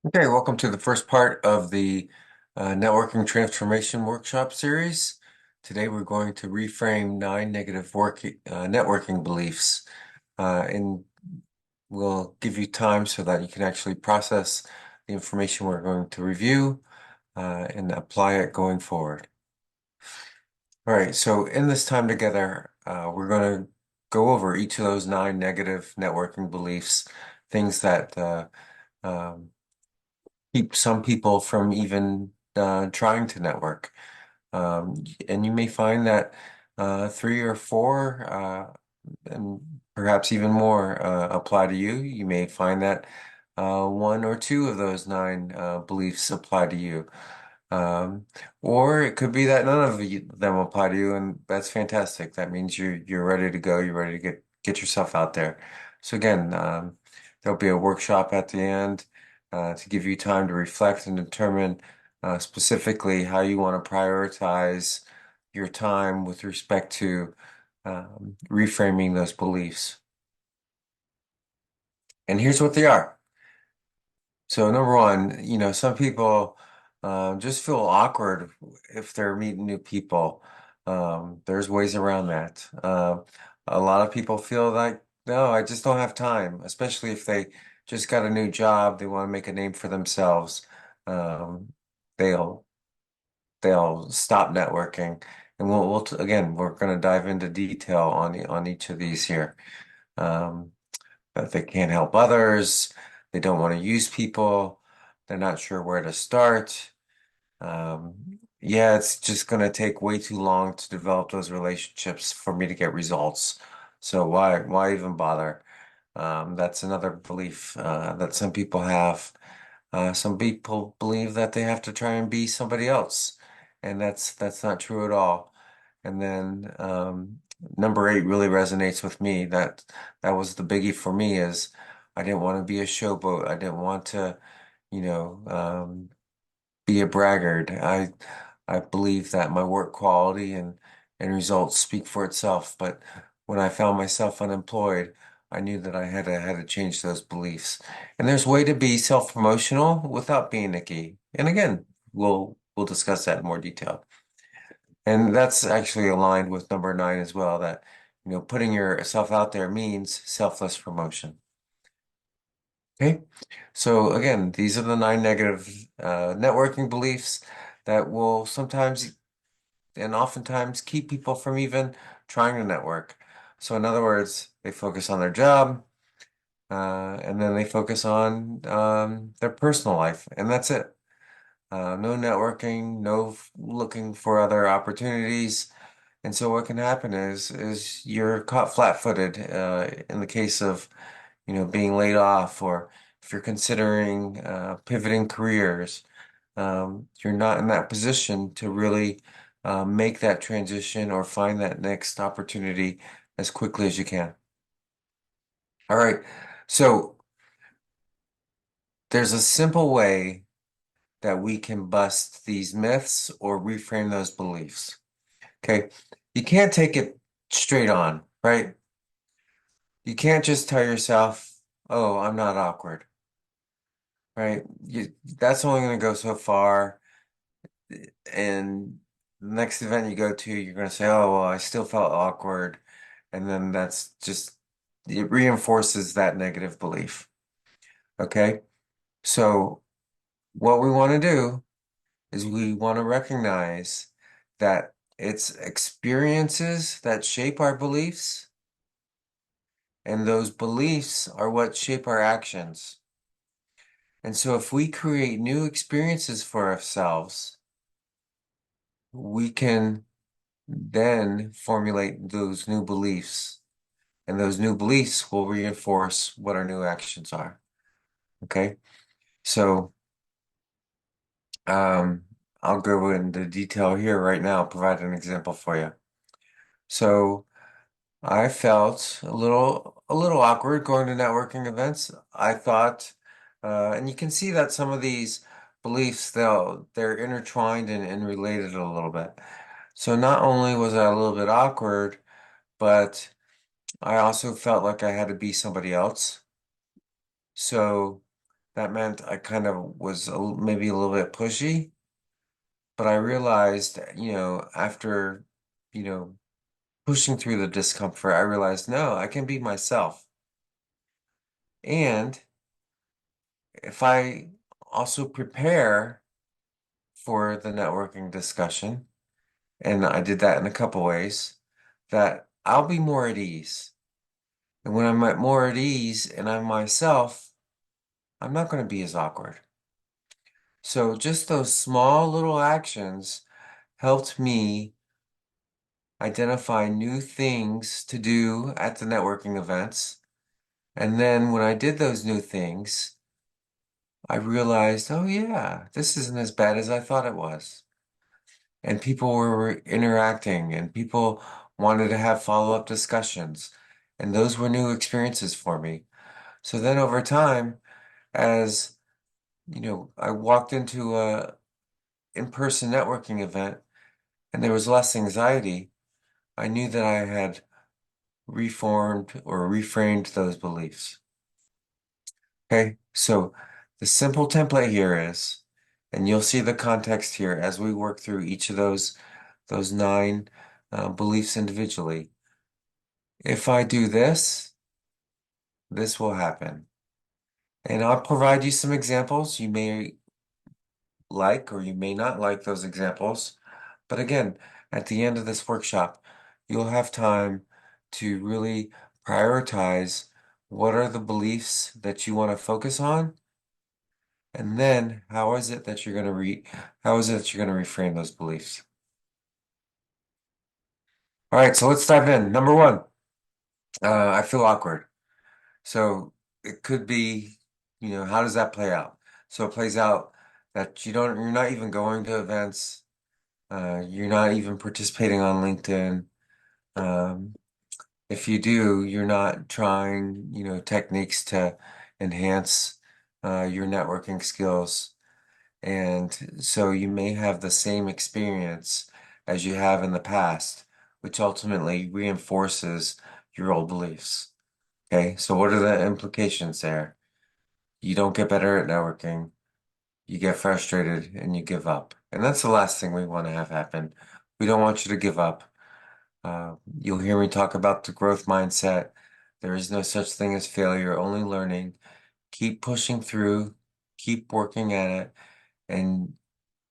Okay, welcome to the first part of the networking transformation workshop series. Today we're going to reframe 9 negative networking beliefs, and we'll give you time so that you can actually process the information we're going to review and apply it going forward. All right, so in this time together, we're going to go over each of those 9 negative networking beliefs, things that um, keep some people from even trying to network. And you may find that 3 or 4, and perhaps even more, apply to you. You may find that 1 or 2 of those 9 beliefs apply to you. Um, or it could be that none of them apply to you, and that's fantastic. That means you're ready to go. You're ready to get yourself out there. So again, there'll be a workshop at the end to give you time to reflect and determine specifically how you want to prioritize your time with respect to reframing those beliefs. And here's what they are. So number one, some people just feel awkward if they're meeting new people. There's ways around that. A lot of people feel like, no, I just don't have time, especially if they just got a new job, they want to make a name for themselves. Um, they'll they'll stop networking, and again, we're going to dive into detail on each of these here. Um, but they can't help others. They don't want to use people. They're not sure where to start. Yeah, it's just going to take way too long to develop those relationships for me to get results. So why even bother? That's another belief that some people have. Some people believe that they have to try and be somebody else, and that's not true at all. And then number 8 really resonates with me. That was the biggie for me is I didn't want to be a showboat. I didn't want to, you know, be a braggart. I believe that my work quality and results speak for itself. But when I found myself unemployed, I knew that I had to change those beliefs. And there's a way to be self-promotional without being Nikki. And again, we'll discuss that in more detail. And that's actually aligned with number 9 as well, that putting yourself out there means selfless promotion. Okay, so again, these are the 9 negative networking beliefs that will sometimes and oftentimes keep people from even trying to network. So in other words, they focus on their job, and then they focus on their personal life, and that's it. No networking, no looking for other opportunities. And so what can happen is you're caught flat-footed in the case of being laid off, or if you're considering pivoting careers, you're not in that position to really make that transition or find that next opportunity as quickly as you can. All right, so there's a simple way that we can bust these myths or reframe those beliefs. Okay, you can't take it straight on, right? You can't just tell yourself, "Oh, I'm not awkward." Right? That's only going to go so far. And the next event you go to, you're going to say, oh, well, I still felt awkward. And then it reinforces that negative belief. Okay. So what we want to do is we want to recognize that it's experiences that shape our beliefs, and those beliefs are what shape our actions. And so if we create new experiences for ourselves, we can then formulate those new beliefs, and those new beliefs will reinforce what our new actions are. Okay, so um, I'll go into detail here right now, provide an example for you. So I felt a little awkward going to networking events. I thought, and you can see that some of these beliefs they're intertwined and related a little bit. So not only was I a little bit awkward, but I also felt like I had to be somebody else. So that meant I kind of was maybe a little bit pushy, but I realized, after, you know, pushing through the discomfort, I realized, no, I can be myself. And if I also prepare for the networking discussion, and I did that in a couple ways, that I'll be more at ease. And when I'm more at ease and I'm myself, I'm not going to be as awkward. So just those small little actions helped me identify new things to do at the networking events. And then when I did those new things, I realized, oh yeah, this isn't as bad as I thought it was. And people were interacting and people wanted to have follow-up discussions. And those were new experiences for me. So then over time, as I walked into a in-person networking event and there was less anxiety, I knew that I had reformed or reframed those beliefs. Okay, so the simple template here is, and you'll see the context here as we work through each of those nine beliefs individually. If I do this, this will happen. And I'll provide you some examples. You may like or you may not like those examples. But again, at the end of this workshop, you'll have time to really prioritize what are the beliefs that you want to focus on, and then how is it that you're going to reframe those beliefs? All right, so let's dive in. Number one, I feel awkward. So it could be, how does that play out? So it plays out that you're not even going to events. You're not even participating on LinkedIn. Um, if you do, you're not trying, techniques to enhance your networking skills. And so you may have the same experience as you have in the past, which ultimately reinforces your old beliefs. Okay, so what are the implications there? You don't get better at networking, you get frustrated, and you give up. And that's the last thing we want to have happen. We don't want you to give up. You'll hear me talk about the growth mindset. There is no such thing as failure, only learning. Keep pushing through, keep working at it. And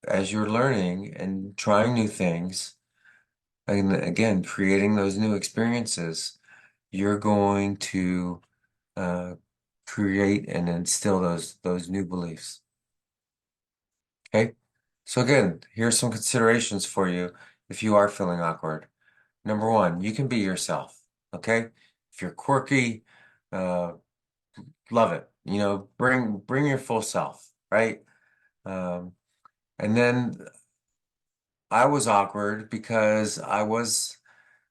as you're learning and trying new things, and again, creating those new experiences, you're going to uh, create and instill those new beliefs. Okay? So again, here's some considerations for you if you are feeling awkward. Number one, you can be yourself. Okay? If you're quirky, uh, love it. Bring your full self, right? Um, and then I was awkward because I was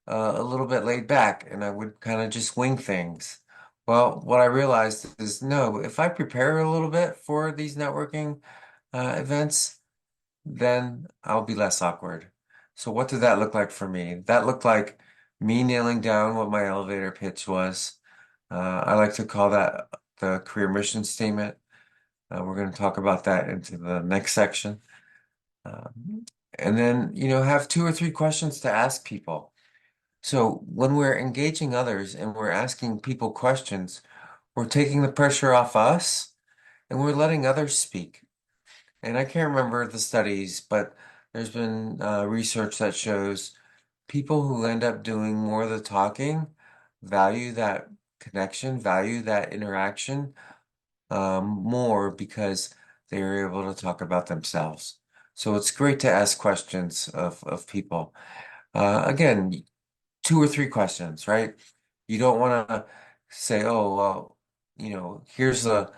a little bit laid back and I would kind of just wing things. Well, what I realized is no, if I prepare a little bit for these networking events, then I'll be less awkward. So what did that look like for me? That looked like me nailing down what my elevator pitch was. I like to call that the career mission statement. We're going to talk about that into the next section. And then, have two or three questions to ask people. So when we're engaging others and we're asking people questions, we're taking the pressure off us and we're letting others speak. And I can't remember the studies, but there's been research that shows people who end up doing more of the talking value that connection, value that interaction more because they're able to talk about themselves. So it's great to ask questions of people. Again, two or three questions, right? You don't want to say, oh, well, here's a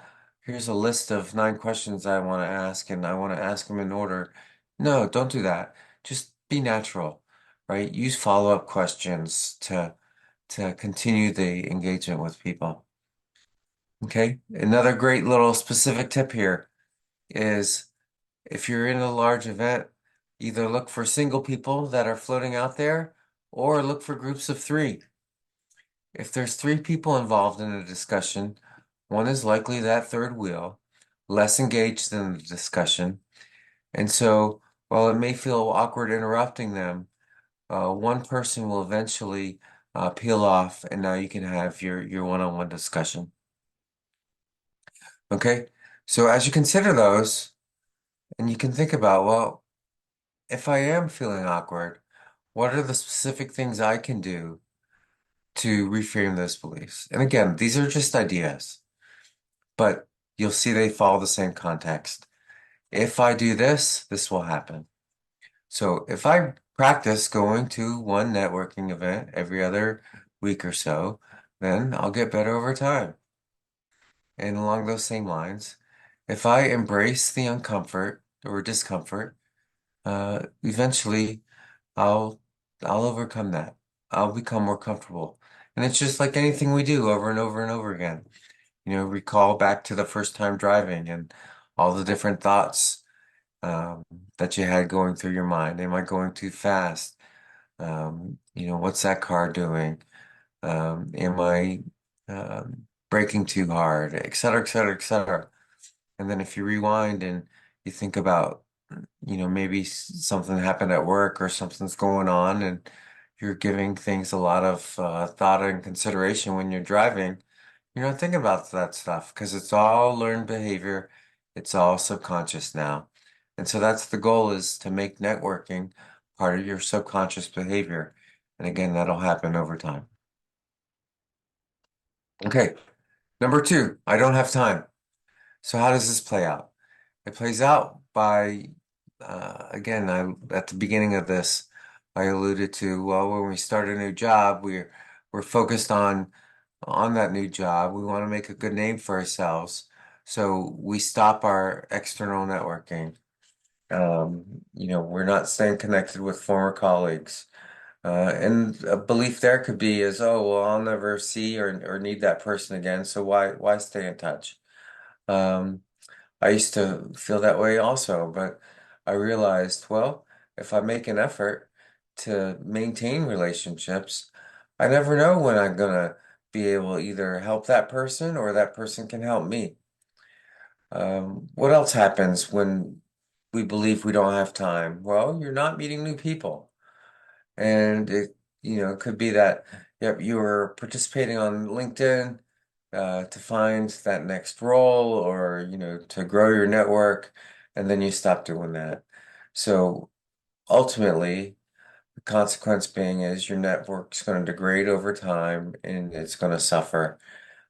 list of nine questions I want to ask and I want to ask them in order. No, don't do that. Just be natural, right? Use follow-up questions to continue the engagement with people. Okay? Another great little specific tip here is if you're in a large event, either look for single people that are floating out there or look for groups of three. If there's three people involved in a discussion, one is likely that third wheel. less engaged in the discussion. And so while it may feel awkward interrupting them, one person will eventually peel off, and now you can have your one-on-one discussion. Okay? So as you consider those, and you can think about, well, if I am feeling awkward, what are the specific things I can do to reframe those beliefs? And again, these are just ideas, but you'll see they follow the same context. If I do this, this will happen. So if I practice going to one networking event every other week or so, then I'll get better over time. And along those same lines, if I embrace the uncomfort or discomfort, eventually I'll I'll overcome that. I'll become more comfortable. And it's just like anything we do over and over and over again. Recall back to the first time driving and all the different thoughts um, that you had going through your mind. Am I going too fast? What's that car doing? Am I braking too hard? Et cetera, et cetera, et cetera. And then if you rewind and you think about, maybe something happened at work or something's going on and you're giving things a lot of thought and consideration when you're driving, you're not thinking about that stuff because it's all learned behavior. It's all subconscious now. And so that's the goal is to make networking part of your subconscious behavior. And again, that'll happen over time. Okay, number two, I don't have time. So how does this play out? It plays out by, again, at the beginning of this, I alluded to, well, when we start a new job, we're focused on that new job. We want to make a good name for ourselves. So we stop our external networking. We're not staying connected with former colleagues. And a belief there could be is, oh, well, I'll never see or need that person again. So why stay in touch? Um, I used to feel that way also, but I realized, well, if I make an effort to maintain relationships, I never know when I'm gonna be able to either help that person or that person can help me. What else happens when we believe we don't have time? Well, you're not meeting new people. And it could be that, yep, you were participating on LinkedIn to find that next role or, to grow your network, and then you stop doing that. So ultimately, the consequence being is your network's going to degrade over time and it's going to suffer.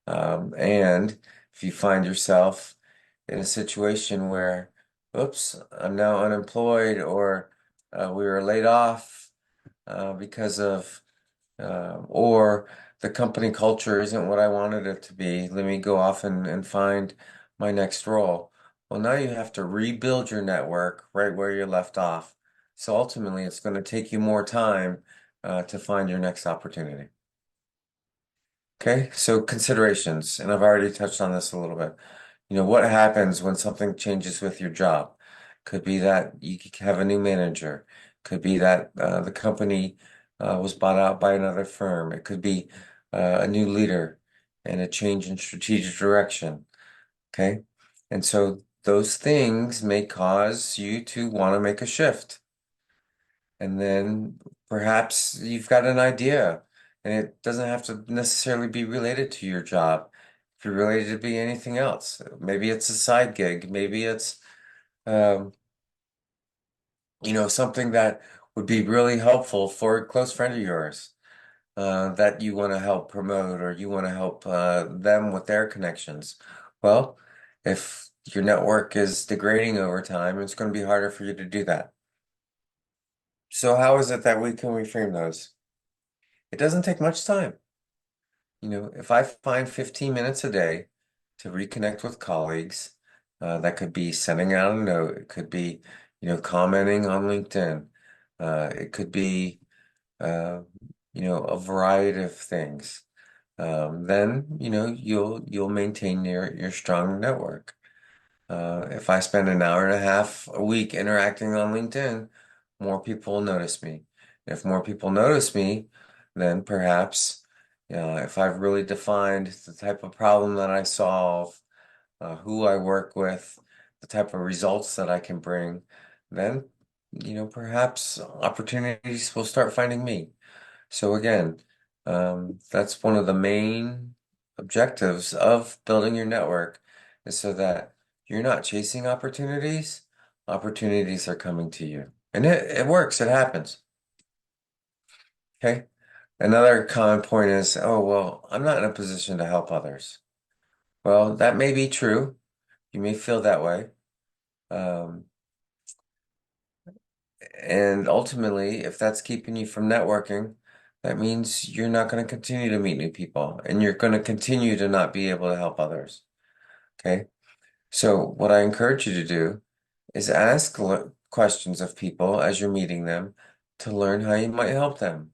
And if you find yourself in a situation where, oops, I'm now unemployed or we were laid off because of or the company culture isn't what I wanted it to be. Let me go off and find my next role. Well, now you have to rebuild your network right where you left off. So ultimately, it's going to take you more time to find your next opportunity. Okay, so considerations, and I've already touched on this a little bit. What happens when something changes with your job? Could be that you have a new manager. Could be that the company was bought out by another firm. It could be a new leader and a change in strategic direction. Okay, and so those things may cause you to want to make a shift. And then perhaps you've got an idea, and it doesn't have to necessarily be related to your job. It could be related to be anything else. Maybe it's a side gig. Maybe it's um, something that would be really helpful for a close friend of yours that you want to help promote or you want to help them with their connections. Well, if your network is degrading over time, it's going to be harder for you to do that. So how is it that we can reframe those? It doesn't take much time. If I find 15 minutes a day to reconnect with colleagues, that could be sending out a note, it could be, commenting on LinkedIn, it could be, uh, a variety of things. Then, you'll maintain your strong network. If I spend an hour and a half a week interacting on LinkedIn, more people will notice me. If more people notice me, then perhaps, if I've really defined the type of problem that I solve, who I work with, the type of results that I can bring, then, perhaps opportunities will start finding me. So again, that's one of the main objectives of building your network is so that you're not chasing opportunities, opportunities are coming to you. And it works, it happens. Okay. Another common point is, oh, well, I'm not in a position to help others. Well, that may be true. You may feel that way. Um, and ultimately, if that's keeping you from networking, that means you're not going to continue to meet new people and you're going to continue to not be able to help others. Okay. So, what I encourage you to do is ask questions of people as you're meeting them to learn how you might help them.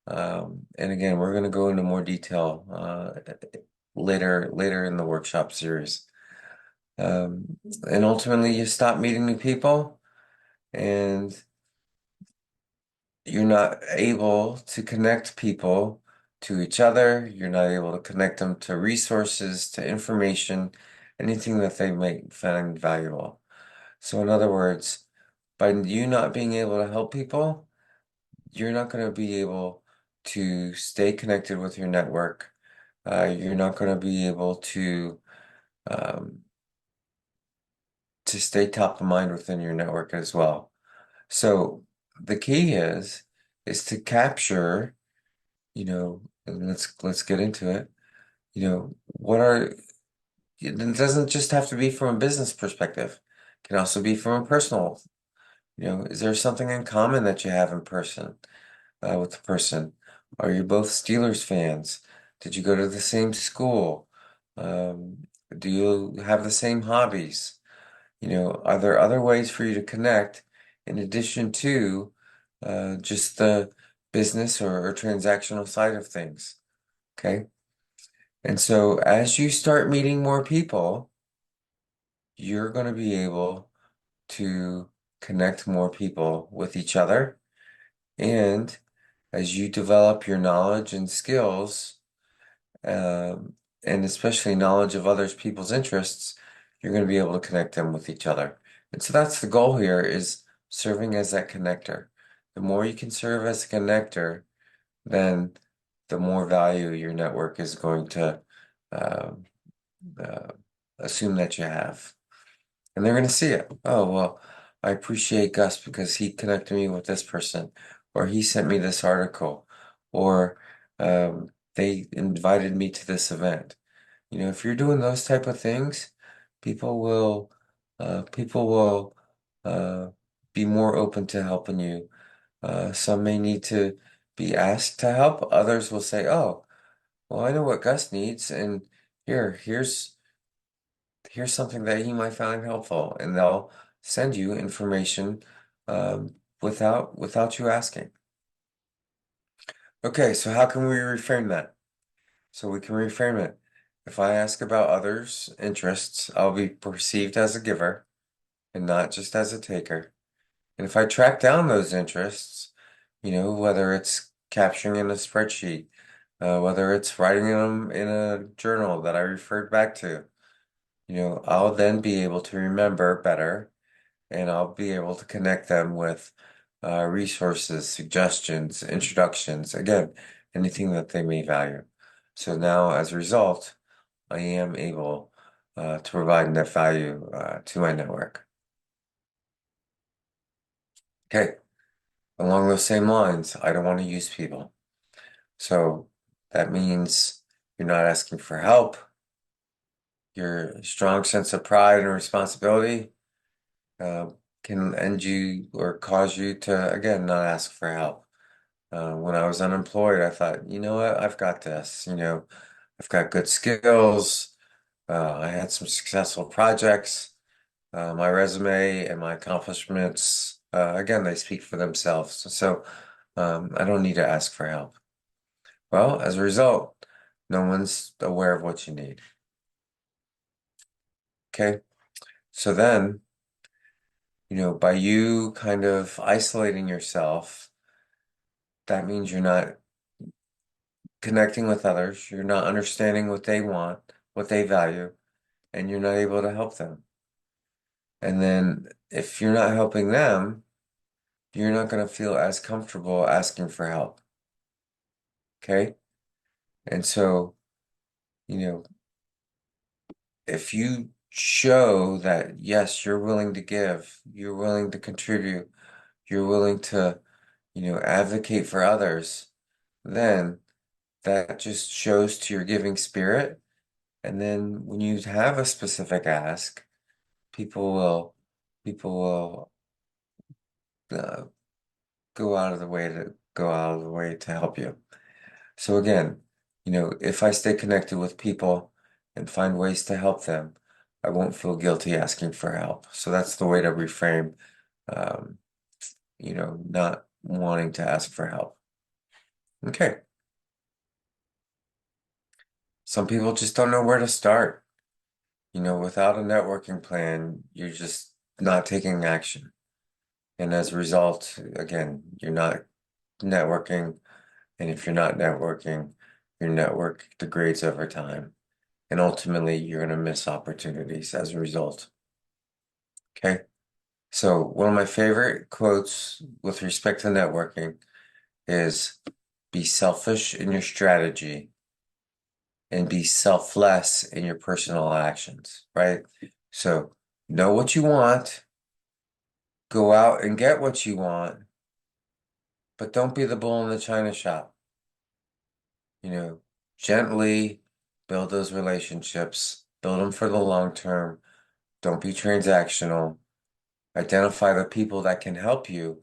And again, we're going to go into more detail later in the workshop series. Um, and ultimately, you stop meeting new people and you're not able to connect people to each other. You're not able to connect them to resources, to information, anything that they might find valuable. So, in other words, by you not being able to help people, you're not going to be able to stay connected with your network. You're not going to be able um, to stay top of mind within your network as well. So the key is to capture, and let's get into it. What are it doesn't just have to be from a business perspective. It can also be from a personal. Is there something in common that you have in person with the person? Are you both Steelers fans? Did you go to the same school? Do you have the same hobbies? Are there other ways for you to connect in addition to just the business or transactional side of things? Okay. And so as you start meeting more people, you're going to be able to connect more people with each other. And as you develop your knowledge and skills, um, and especially knowledge of others people's interests, you're going to be able to connect them with each other. And so that's the goal here is serving as that connector. The more you can serve as a connector, then the more value your network is going to um, uh, assume that you have. And they're going to see it. Oh, well, I appreciate Gus because he connected me with this person, or he sent me this article, or they invited me to this event. If you're doing those type of things, people will people will uh, be more open to helping you. Some may need to be asked to help. Others will say, "Oh, well, I know what Gus needs, and here's something that he might find helpful," and they'll send you information without you asking. Okay, so how can we reframe that? So we can reframe it. If I ask about others' interests, I'll be perceived as a giver and not just as a taker. And if I track down those interests, whether it's capturing in a spreadsheet, whether it's writing them in a journal that I referred back to, I'll then be able to remember better and I'll be able to connect them with resources, suggestions, introductions, again, anything that they may value. So now, as a result, I am able to provide net value to my network. Okay, along those same lines, I don't want to use people. So that means you're not asking for help. Your strong sense of pride and responsibility uh, can end you or cause you to, again, not ask for help. When I was unemployed, I thought, you know what, I've got this. I've got good skills. I had some successful projects. My resume and my accomplishments, again, they speak for themselves. So I don't need to ask for help. Well, as a result, no one's aware of what you need. Okay. So then, by you kind of isolating yourself, that means you're not connecting with others. You're not understanding what they want, what they value. and you're not able to help them. And then if you're not helping them, you're not going to feel as comfortable asking for help. Okay? And so, you know, if you show that, yes, you're willing to give, you're willing to contribute, you're willing to, advocate for others, then that just shows to your giving spirit. And then when you have a specific ask, people will, people will go out of the way to help you. So again, if I stay connected with people and find ways to help them, I won't feel guilty asking for help. So that's the way to reframe, um, not wanting to ask for help. Okay. Some people just don't know where to start. Without a networking plan, you're just not taking action. And as a result, again, you're not networking. And if you're not networking, your network degrades over time. And ultimately, you're going to miss opportunities as a result. Okay. So, one of my favorite quotes with respect to networking is be selfish in your strategy and be selfless in your personal actions, right? So, know what you want, go out and get what you want, but don't be the bull in the china shop. You know, Gently build those relationships, build them for the long term. Don't be transactional. Identify the people that can help you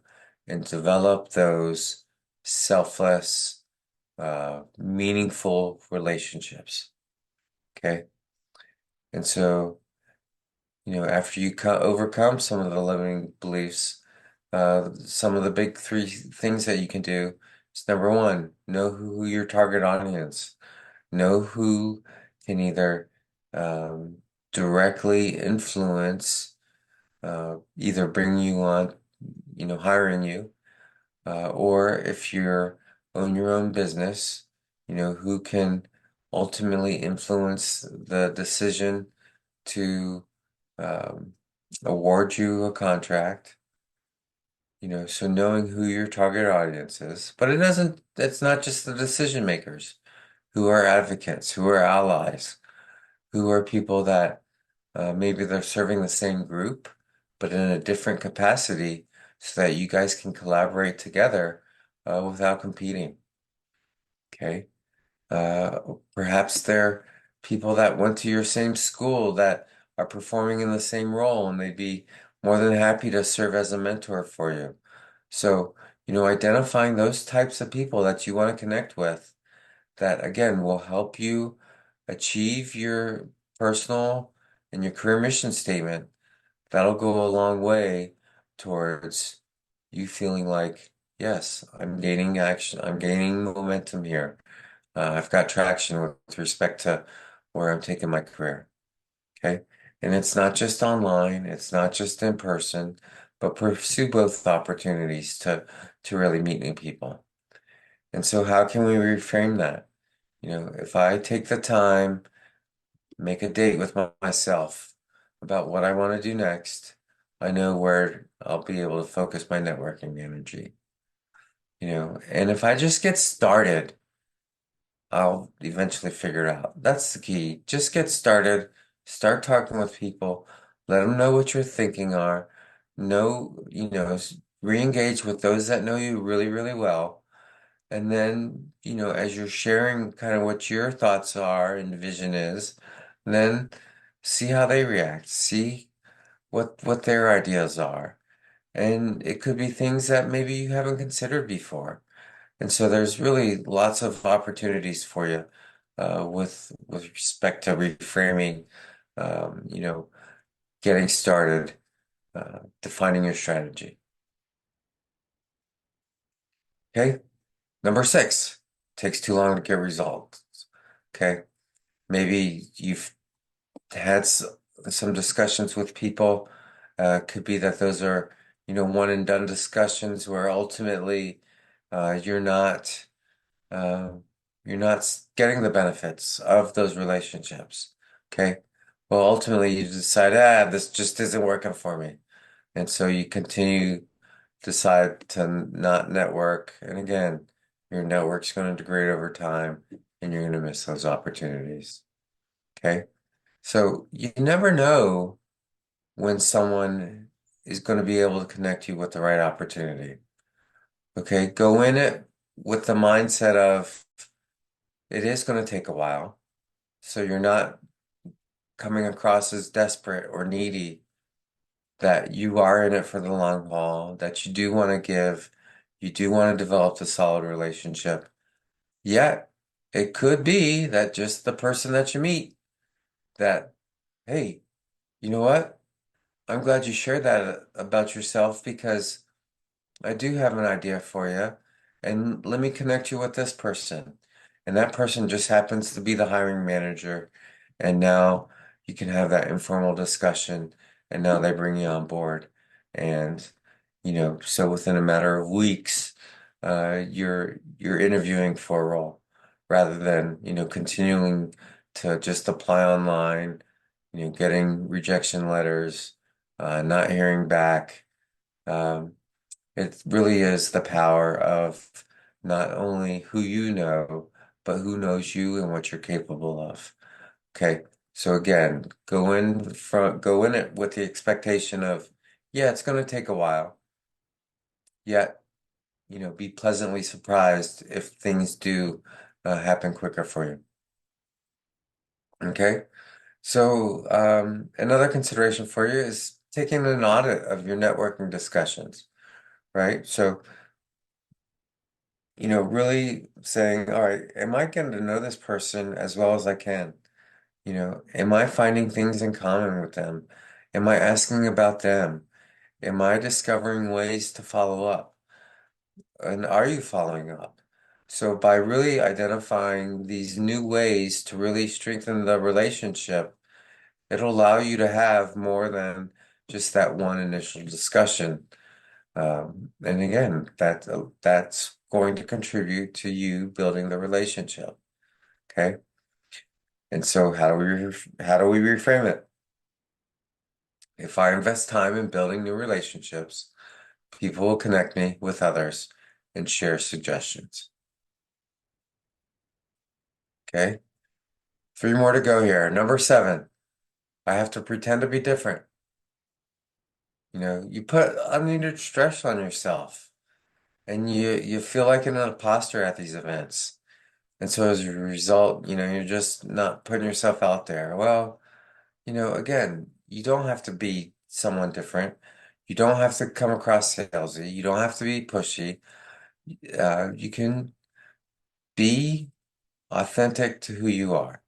and develop those selfless, meaningful relationships. Okay. And so, after you overcome some of the limiting beliefs, some of the big three things that you can do is number one, know who your target audience, know who can either um, directly influence, either bring you on, hiring you, or if you're own your own business, who can ultimately influence the decision to um, award you a contract, so knowing who your target audience is, but it's not just the decision makers who are advocates, who are allies, who are people that maybe they're serving the same group, but in a different capacity so that you guys can collaborate together without competing. Okay. Uh, Perhaps they're people that went to your same school that are performing in the same role, and they'd be more than happy to serve as a mentor for you. So, identifying those types of people that you want to connect with that, again, will help you achieve your personal and your career mission statement, that'll go a long way towards you feeling like, yes, I'm gaining action, I'm gaining momentum here. I've got traction with respect to where I'm taking my career. Okay. And it's not just online, it's not just in person, but pursue both opportunities to really meet new people. And so how can we reframe that? If I take the time, make a date with myself about what I want to do next, I know where I'll be able to focus my networking energy. And if I just get started, I'll eventually figure it out. That's the key. Just get started, start talking with people, let them know what your thinking are, know, re-engage with those that know you really, really well. And then, as you're sharing kind of what your thoughts are and vision is, then see how they react, see what their ideas are. And it could be things that maybe you haven't considered before. And so there's really lots of opportunities for you with respect to reframing, um, you know, getting started, defining your strategy. Okay. Number six, takes too long to get results. Okay. Maybe you've had some discussions with people. Could be that those are, one and done discussions where ultimately uh, you're not uh, you're not getting the benefits of those relationships. Okay. Well, ultimately you decide, this just isn't working for me. And so you continue, decide to not network. And again, your network's going to degrade over time and you're going to miss those opportunities. Okay. So you never know when someone is going to be able to connect you with the right opportunity. Okay. Go in it with the mindset of it is going to take a while. So you're not coming across as desperate or needy, that you are in it for the long haul, that you do want to give, you do want to develop a solid relationship. Yet it could be that just the person that you meet that, hey, you know what? I'm glad you shared that about yourself because I do have an idea for you, and let me connect you with this person. And that person just happens to be the hiring manager. And now you can have that informal discussion, and now they bring you on board. And, so within a matter of weeks, you're interviewing for a role rather than, continuing to just apply online, getting rejection letters, not hearing back. Um, it really is the power of not only who you know, but who knows you and what you're capable of. Okay. So again, go in it with the expectation of, yeah, it's going to take a while, yet, be pleasantly surprised if things do happen quicker for you. Okay. So another consideration for you is taking an audit of your networking discussions, right? So really saying, all right, am I getting to know this person as well as I can? Am I finding things in common with them? Am I asking about them? Am I discovering ways to follow up? And are you following up? So by really identifying these new ways to really strengthen the relationship, it'll allow you to have more than just that one initial discussion. And again, that's going to contribute to you building the relationship. Okay. And so how do we reframe it? If I invest time in building new relationships, people will connect me with others and share suggestions. Okay. Three more to go here. Number seven, I have to pretend to be different. You put unneeded stress on yourself and you feel like an imposter at these events. And so as a result, you're just not putting yourself out there. Well, again, you don't have to be someone different. You don't have to come across salesy. You don't have to be pushy. You can be authentic to who you are.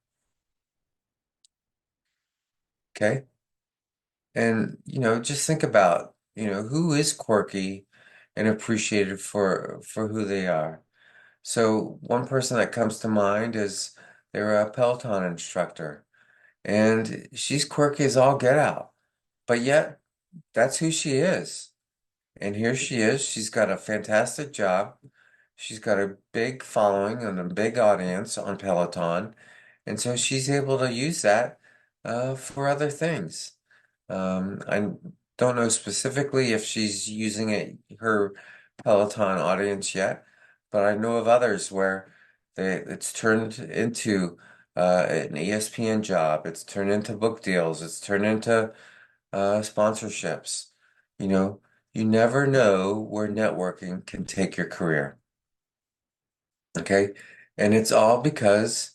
Okay. And, just think about, who is quirky and appreciated for who they are. So one person that comes to mind is they're a Peloton instructor. And she's quirky as all get out. But yet, that's who she is. And here she is. She's got a fantastic job. She's got a big following and a big audience on Peloton. And so she's able to use that for other things. I don't know specifically if she's using her Peloton audience yet, but I know of others where it's turned into an ESPN job. It's turned into book deals. It's turned into sponsorships. You know, you never know where networking can take your career. Okay. And it's all because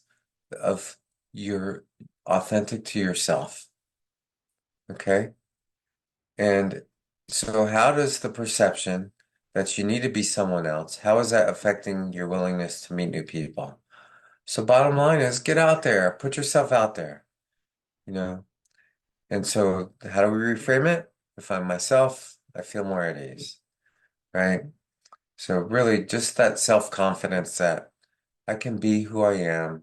of you're authentic to yourself. Okay. And so, how does the perception that you need to be someone else, how is that affecting your willingness to meet new people? So, bottom line is get out there, put yourself out there, you know. And so, how do we reframe it? If I'm myself, I feel more at ease, right? So, really, just that self-confidence that I can be who I am,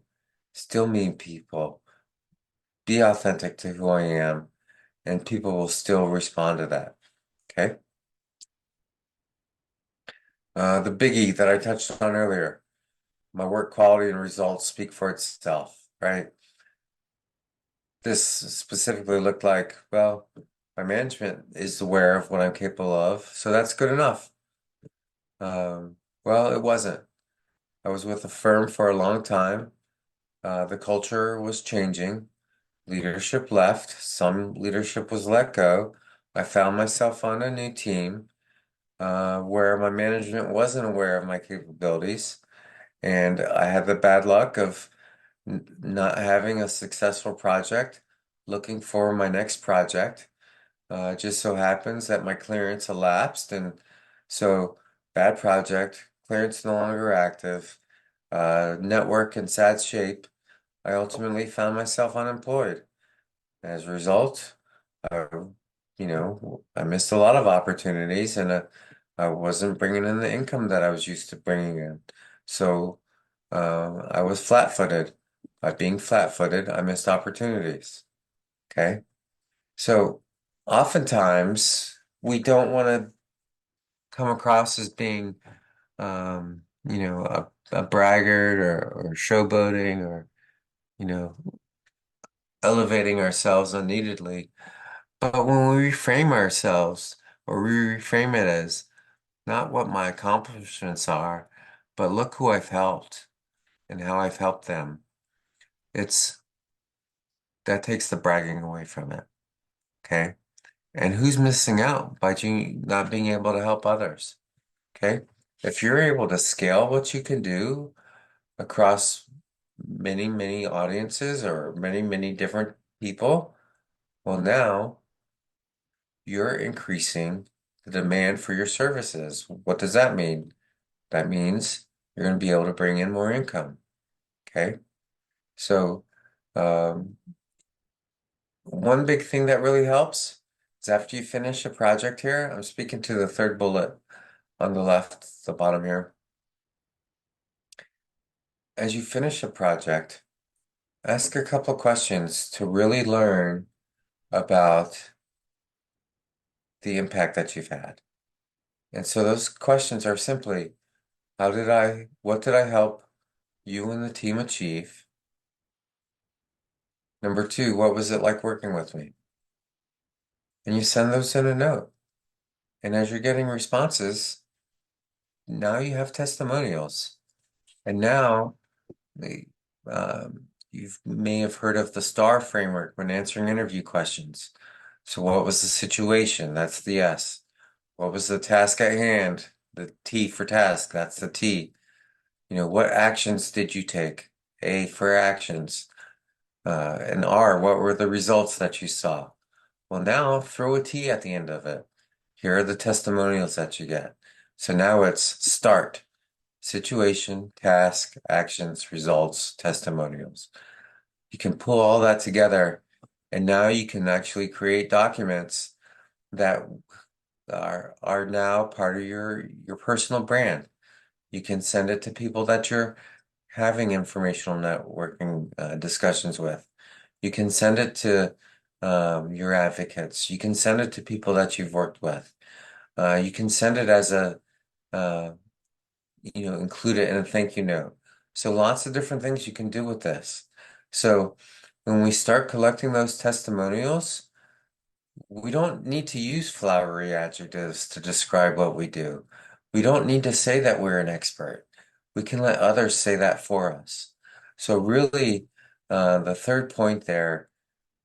still meet people, be authentic to who I am, and people will still respond to that. Okay. The biggie that I touched on earlier, my work quality and results speak for itself, right? This specifically looked like, well, my management is aware of what I'm capable of, so that's good enough. Well, it wasn't. I was with the firm for a long time. The culture was changing. Leadership left. Some leadership was let go. I found myself on a new team where my management wasn't aware of my capabilities. And I had the bad luck of not having a successful project, looking for my next project. It just so happens that my clearance elapsed, and so bad project, clearance no longer active, network in sad shape. I ultimately found myself unemployed. As a result, uh, I missed a lot of opportunities, and I wasn't bringing in the income that I was used to bringing in. So I was flat-footed. By being flat-footed, I missed opportunities. Okay. So oftentimes we don't want to come across as being, a braggart or showboating or, you know, elevating ourselves unneededly. But when we reframe ourselves or we reframe it as not what my accomplishments are, but look who I've helped and how I've helped them, it's that takes the bragging away from it. Okay. And who's missing out by you not being able to help others? Okay. If you're able to scale what you can do across many, many audiences or many, many different people, well, now you're increasing the demand for your services. What does that mean? That means you're going to be able to bring in more income. Okay. So, um, one big thing that really helps is after you finish a project here, I'm speaking to the third bullet on the left, the bottom here. As you finish a project, ask a couple questions to really learn about the impact that you've had. And so those questions are simply, what did I help you and the team achieve? Number two, what was it like working with me? And you send those in a note. And as you're getting responses, now you have testimonials. And now you may have heard of the STAR framework when answering interview questions. So what was the situation? That's the S. What was the task at hand? The T for task, that's the T. What actions did you take? A for actions. And R, what were the results that you saw? Well, now throw a T at the end of it. Here are the testimonials that you get. So now it's start, situation, task, actions, results, testimonials. You can pull all that together, and now you can actually create documents that are now part of your personal brand. You can send it to people that you're having informational networking discussions with. You can send it to your advocates. You can send it to people that you've worked with. You can send it as uh, include it in a thank you note. So lots of different things you can do with this. So when we start collecting those testimonials, we don't need to use flowery adjectives to describe what we do. We don't need to say that we're an expert. We can let others say that for us. So really, the third point there,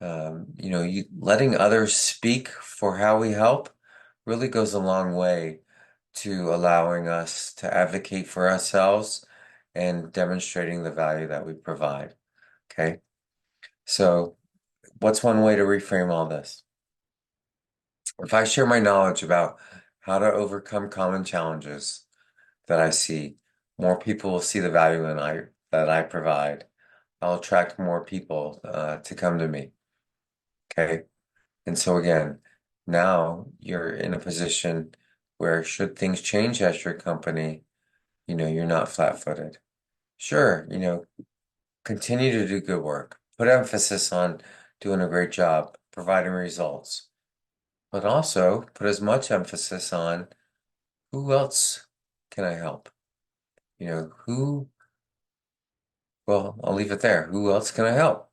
letting others speak for how we help really goes a long way to allowing us to advocate for ourselves and demonstrating the value that we provide. Okay. So what's one way to reframe all this? If I share my knowledge about how to overcome common challenges that I see, more people will see the value that I provide. I'll attract more people to come to me. Okay. And so again, now you're in a position where should things change at your company, you're not flat-footed. Sure, continue to do good work. Put emphasis on doing a great job, providing results, but also put as much emphasis on who else can I help? Well, I'll leave it there. Who else can I help?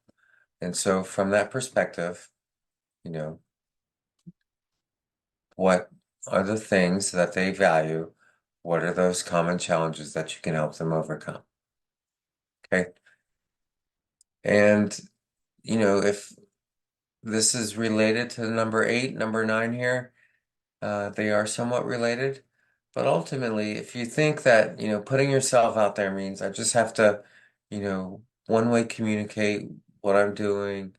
And so from that perspective, you know, what are the things that they value? What are those common challenges that you can help them overcome? Okay. And, if this is related to number 8, number 9 here, they are somewhat related. But ultimately, if you think that, putting yourself out there means I just have to, one-way communicate what I'm doing,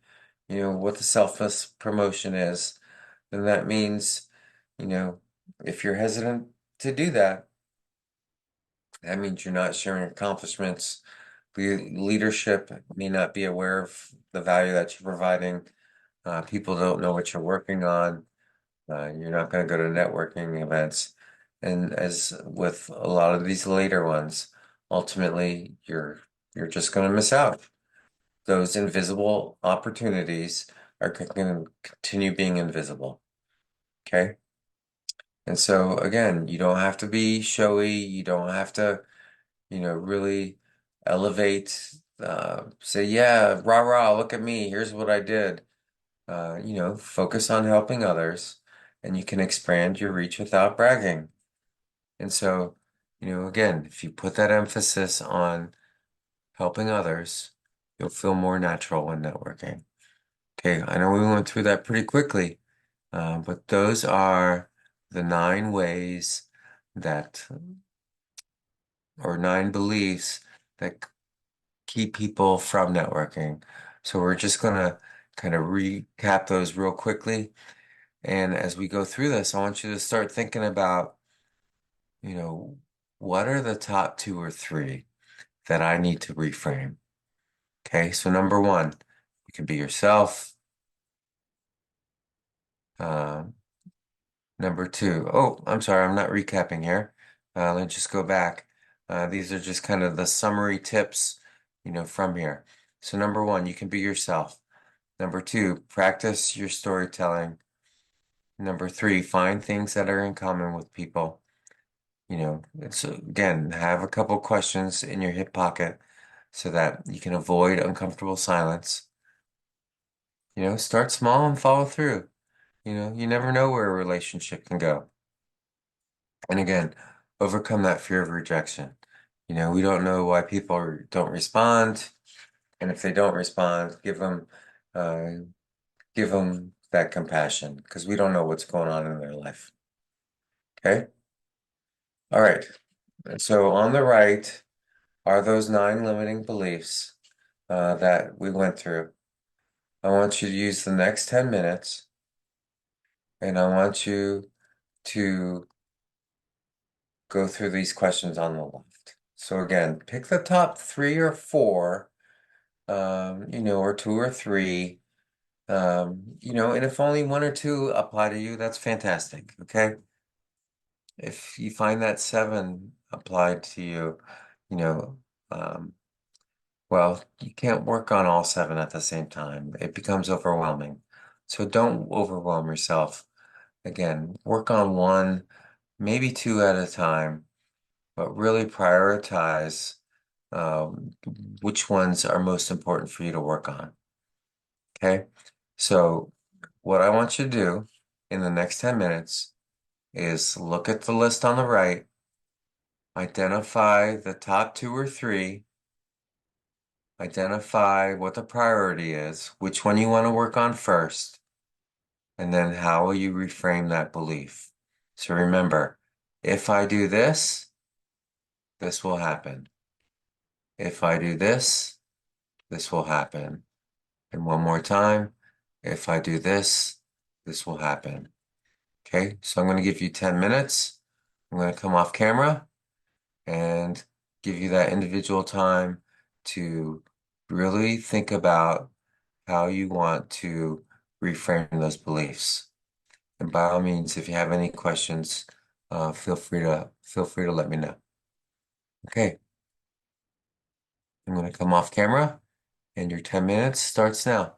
what the selfless promotion is, then that means, you know, if you're hesitant to do that, that means you're not sharing accomplishments. Leadership may not be aware of the value that you're providing. People don't know what you're working on. You're not going to go to networking events. And as with a lot of these later ones, ultimately you're just going to miss out. Those invisible opportunities are going to continue being invisible. Okay. And so again, you don't have to be showy. You don't have to, really elevate, say, yeah, rah, rah, look at me. Here's what I did. Focus on helping others and you can expand your reach without bragging. And so, again, if you put that emphasis on helping others, you'll feel more natural when networking. Okay, I know we went through that pretty quickly, but those are the 9 ways that, or 9 beliefs that keep people from networking. So we're just going to kind of recap those real quickly. And as we go through this, I want you to start thinking about, you know, what are the top 2 or 3 that I need to reframe? Okay, so number 1, you can be yourself. Um, Number 2, oh, I'm sorry, I'm not recapping here. Let's just go back. These are just kind of the summary tips, from here. So number 1, you can be yourself. Number 2, practice your storytelling. Number 3, find things that are in common with people. It's again, have a couple questions in your hip pocket so that you can avoid uncomfortable silence. Start small and follow through. You never know where a relationship can go. And again, overcome that fear of rejection. We don't know why people don't respond, and if they don't respond, uh, give them that compassion because we don't know what's going on in their life. Okay. All right. And so on the right are those 9 limiting beliefs that we went through. I want you to use the next 10 minutes and I want you to go through these questions on the left. So again, pick the top 3 or 4, or 2 or 3, and if only 1 or 2 apply to you, that's fantastic. Okay. If you find that 7 applied to you, you know, um, well, you can't work on all 7 at the same time. It becomes overwhelming. So don't overwhelm yourself. Again, work on 1, maybe 2 at a time, but really prioritize um, which ones are most important for you to work on. Okay? So what I want you to do in the next 10 minutes is look at the list on the right, identify the top 2 or 3. Identify what the priority is, which one you want to work on first, and then how will you reframe that belief? So remember, if I do this, this will happen. If I do this will happen. And one more time, if I do this will happen. Okay, so I'm going to give you 10 minutes. I'm going to come off camera and give you that individual time to really think about how you want to reframe those beliefs. And by all means, if you have any questions, feel free to let me know. Okay, I'm going to come off camera, and your 10 minutes starts now.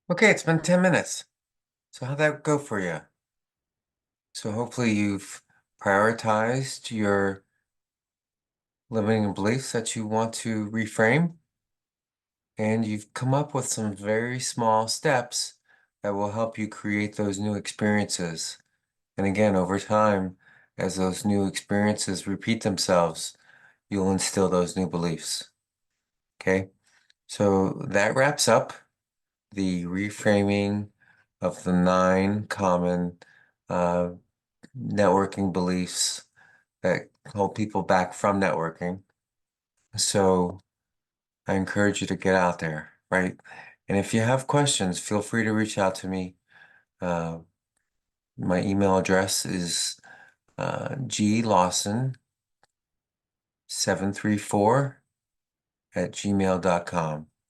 Okay, it's been 10 minutes. So how'd that go for you? So hopefully you've prioritized your limiting beliefs that you want to reframe, and you've come up with some very small steps that will help you create those new experiences. And again, over time, as those new experiences repeat themselves, you'll instill those new beliefs. Okay? So that wraps up the reframing of the 9 common uh, networking beliefs that hold people back from networking. So I encourage you to get out there, right? And if you have questions, feel free to reach out to me. Uh, my email address is glawson734 at gmail.com.